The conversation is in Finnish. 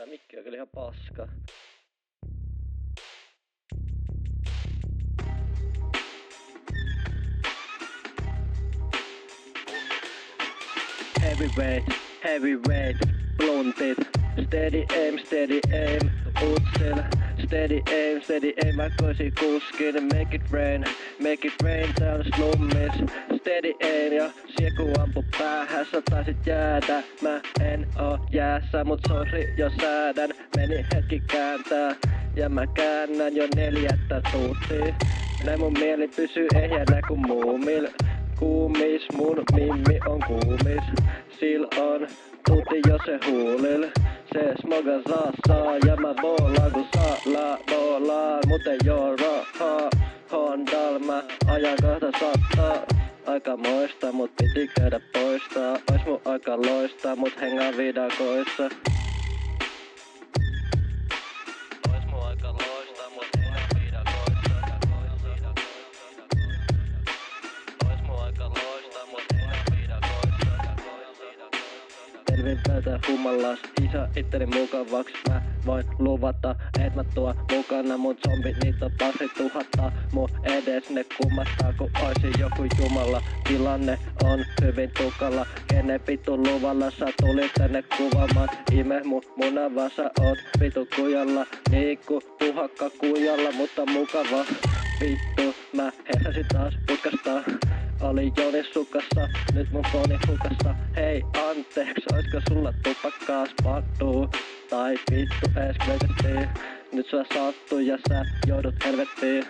Tää mikki on kyllä ihan paska. Heavyweight, bluntit. Steady aim, utsel. Steady aim, vaikka oisin kuskin. Make it rain täällä slummis. Steady aim ja sieku ampu päähän, sä taisit jäädä. Mä en oo jäässä, mut sori jos säädän. Meni hetki kääntää ja mä käännän jo 4 tuuttia. Näin mun mieli pysyy ehjänä ku muumil. Kuumis, mun mimmi on kuumis. Sil on tuutti jo se huulil. Se smoga saa ja mä boolaan kun boolaan. Mut ei oo rahaa Hondal mä ajan 200. Aika moista mut piti käydä poistaa. Ois mun aika loistaa mut hengaa vidakoissa. Ois mun aika loistaa mut hengaa vidakoissa. Ois mun aika loistaa mut hengaa vidakoissa. Tervin päätä humallas, isä itteni mukavaks. Mä voin luvata, et mä tuo mukana mun zombit, niitä on pari tuhatta. Mun edes ne kummastaa ku oisin joku jumala. Tilanne on hyvin tukala, kenen vittu luvalla sä tulit tänne kuvaamaan. Ime mun munavaa sä oot vitu kujalla, niinku puhakka kujalla, mutta mukava. Vittu, mä heräsin taas putkasta. Oli Joni sukassa, nyt mun foni hukassa. Hei anteeks, oisko sulla tupakkaa spattuu? Tai vittu ees kreisesti. Nyt sua sattuu ja sä joudut helvettiin.